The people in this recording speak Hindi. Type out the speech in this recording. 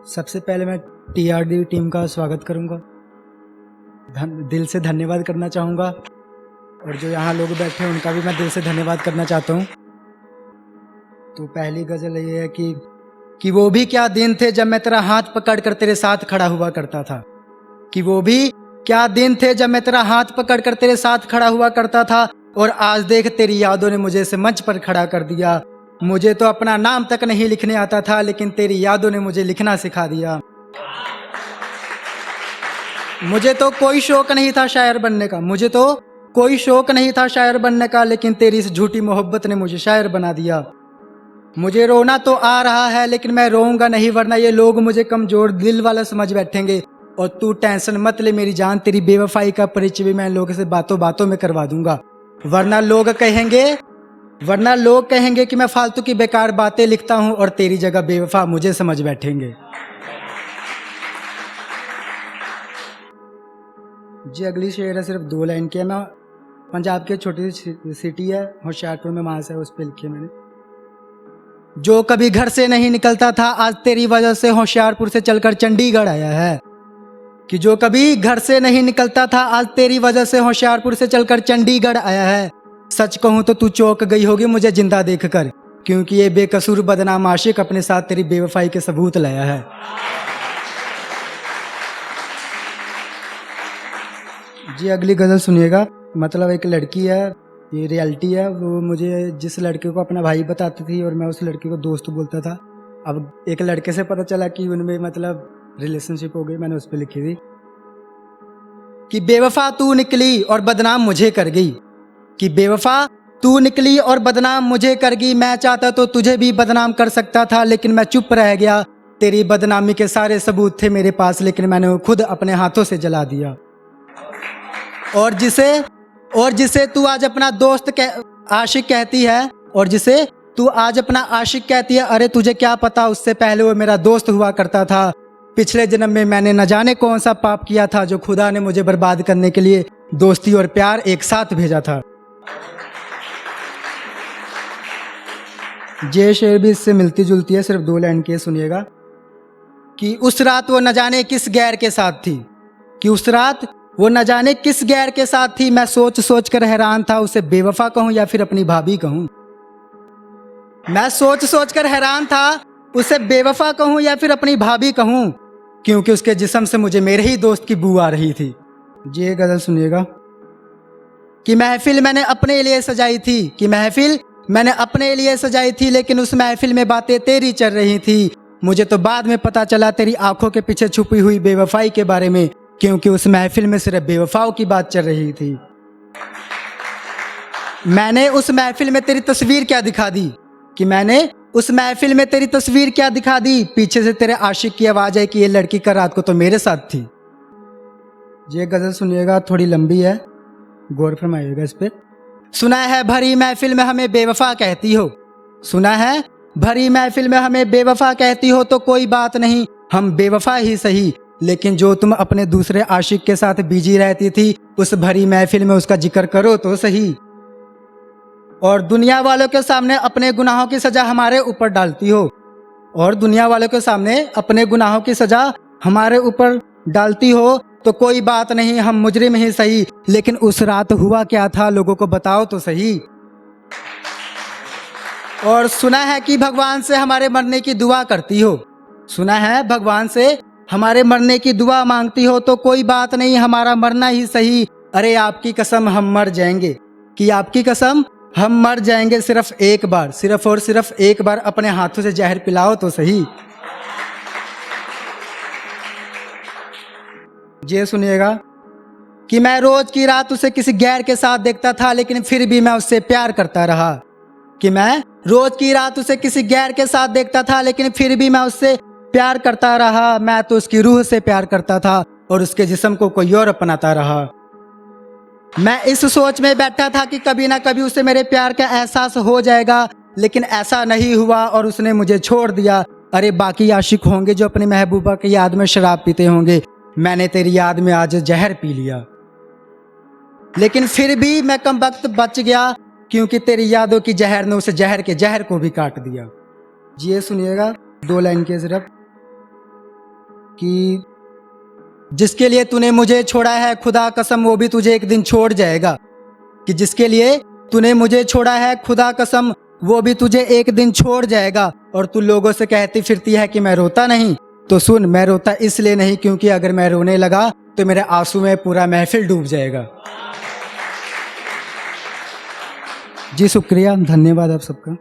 सबसे पहले मैं टीआरडी टीम का स्वागत करूंगा, दिल से धन्यवाद करना चाहूँगा और जो यहाँ लोग बैठे हैं उनका भी मैं दिल से धन्यवाद करना चाहता हूँ। तो पहली गज़ल ये है कि वो भी क्या दिन थे जब मैं तेरा हाथ पकड़ कर तेरे साथ खड़ा हुआ करता था। कि वो भी क्या दिन थे जब मैं तेरा हाथ पकड़ कर तेरे साथ खड़ा हुआ करता था, और आज देख तेरी यादों ने मुझे इस मंच पर खड़ा कर दिया। मुझे तो अपना नाम तक नहीं लिखने आता था, लेकिन तेरी यादों ने मुझे लिखना सिखा दिया। मुझे तो कोई शौक नहीं था शायर बनने का, मुझे तो कोई शौक नहीं था शायर बनने का, लेकिन तेरी इस झूठी मोहब्बत ने मुझे शायर बना दिया। मुझे रोना तो आ रहा है लेकिन मैं रोऊंगा नहीं, वरना ये लोग मुझे कमजोर दिल वाला समझ बैठेंगे। और तू टेंशन मत ले मेरी जान, तेरी बेवफाई का परिचय भी मैं लोगों से बातों बातों में करवा दूंगा। वरना लोग कहेंगे कि मैं फालतू की बेकार बातें लिखता हूं और तेरी जगह बेवफा मुझे समझ बैठेंगे। जी अगली शेर है सिर्फ 2 लाइन की है। मैं पंजाब की छोटी सी सिटी है होशियारपुर में, वहां से उस पर लिखी है मैंने। जो कभी घर से नहीं निकलता था आज तेरी वजह से होशियारपुर से चलकर चंडीगढ़ आया है। कि जो कभी घर से नहीं निकलता था आज तेरी वजह से होशियारपुर से चलकर चंडीगढ़ आया है। सच कहूं तो तू चौंक गई होगी मुझे जिंदा देखकर, क्योंकि ये बेकसूर बदनाम आशिक अपने साथ तेरी बेवफाई के सबूत लाया है। जी अगली गजल सुनिएगा। मतलब एक लड़की है, ये रियलिटी है, वो मुझे जिस लड़के को अपना भाई बताती थी और मैं उस लड़के को दोस्त बोलता था। अब एक लड़के से पता चला कि उनमें मतलब रिलेशनशिप हो गई, मैंने उस पर लिखी थी कि बेवफा तू निकली और बदनाम मुझे कर गई। कि बेवफा तू निकली और बदनाम मुझे कर गई, मैं चाहता तो तुझे भी बदनाम कर सकता था लेकिन मैं चुप रह गया। तेरी बदनामी के सारे सबूत थे मेरे पास, लेकिन मैंने वो खुद अपने हाथों से जला दिया। और जिसे तू आज अपना दोस्त आशिक कहती है, और जिसे तू आज अपना आशिक कहती है, अरे तुझे क्या पता उससे पहले वो मेरा दोस्त हुआ करता था। पिछले जन्म में मैंने न जाने कौन सा पाप किया था जो खुदा ने मुझे बर्बाद करने के लिए दोस्ती और प्यार एक साथ भेजा था। ये शेर भी इससे मिलती जुलती है, सिर्फ 2 लाइन की, सुनिएगा। कि उस रात वो न जाने किस गैर के साथ थी। कि उस रात वो न जाने किस गैर के साथ थी, मैं सोच सोच कर हैरान था उसे बेवफा कहूं या फिर अपनी भाभी कहूं। मैं सोच सोच कर हैरान था उसे बेवफा कहूं या फिर अपनी भाभी कहूं, क्योंकि उसके जिस्म से मुझे मेरे ही दोस्त की बू आ रही थी। ये गजल सुनिएगा। कि महफिल मैंने अपने लिए सजाई थी, कि महफिल मैंने अपने लिए सजाई थी, लेकिन उस महफिल में बातें तेरी चल रही थी। मुझे तो बाद में पता चला तेरी आंखों के पीछे छुपी हुई बेवफाई के बारे में, क्योंकि उस महफिल में सिर्फ बेवफाओं की बात चल रही थी। मैंने उस महफिल में तेरी तस्वीर क्या दिखा दी। कि मैंने उस महफिल में तेरी तस्वीर क्या दिखा दी, पीछे से तेरे आशिक की आवाज है कि ये लड़की का रात को तो मेरे साथ थी। ये गजल सुनिएगा, थोड़ी लंबी है, गौर फरमाइएगा इस पे। सुना है भरी महफिल में हमें बेवफा कहती हो, सुना है भरी महफिल में हमें बेवफा कहती हो, तो कोई बात नहीं हम बेवफा ही सही, लेकिन जो तुम अपने दूसरे आशिक के साथ बिजी रहती थी उस भरी महफिल में उसका जिक्र करो तो सही। और दुनिया वालों के सामने अपने गुनाहों की सजा हमारे ऊपर डालती हो, और दुनिया वालों के सामने अपने गुनाहों की सजा हमारे ऊपर डालती हो, तो कोई बात नहीं हम मुजरिम ही सही, लेकिन उस रात हुआ क्या था लोगों को बताओ तो सही। और सुना है कि भगवान से हमारे मरने की दुआ करती हो, सुना है भगवान से हमारे मरने की दुआ मांगती हो, तो कोई बात नहीं हमारा मरना ही सही। अरे आपकी कसम हम मर जाएंगे, कि आपकी कसम हम मर जाएंगे, सिर्फ एक बार, सिर्फ और सिर्फ एक बार अपने हाथों से जहर पिलाओ तो सही। ये सुनिएगा। कि मैं रोज की रात उसे किसी गैर के साथ देखता था, लेकिन फिर भी मैं उससे प्यार करता रहा। कि मैं रोज की रात उसे किसी गैर के साथ देखता था, लेकिन फिर भी मैं उससे प्यार करता रहा। मैं तो उसकी रूह से प्यार करता था और उसके जिस्म को कोई और अपनाता रहा। मैं इस सोच में बैठा था कि कभी ना कभी उसे मेरे प्यार का एहसास हो जाएगा, लेकिन ऐसा नहीं हुआ और उसने मुझे छोड़ दिया। अरे बाकी आशिक होंगे जो अपनी महबूबा की याद में शराब पीते होंगे, मैंने तेरी याद में आज जहर पी लिया, लेकिन फिर भी मैं कमबख्त बच गया, क्योंकि तेरी यादों की जहर ने उस जहर के जहर को भी काट दिया। ये सुनिएगा, 2 लाइन के सिर्फ। कि जिसके लिए तूने मुझे छोड़ा है खुदा कसम वो भी तुझे एक दिन छोड़ जाएगा, कि जिसके लिए तूने मुझे छोड़ा है खुदा कसम वो भी तुझे एक दिन छोड़ जाएगा। और तू लोगों से कहती फिरती है कि मैं रोता नहीं, तो सुन, मैं रोता इसलिए नहीं क्योंकि अगर मैं रोने लगा तो मेरे आंसू में पूरा महफिल डूब जाएगा। जी शुक्रिया, धन्यवाद आप सबका।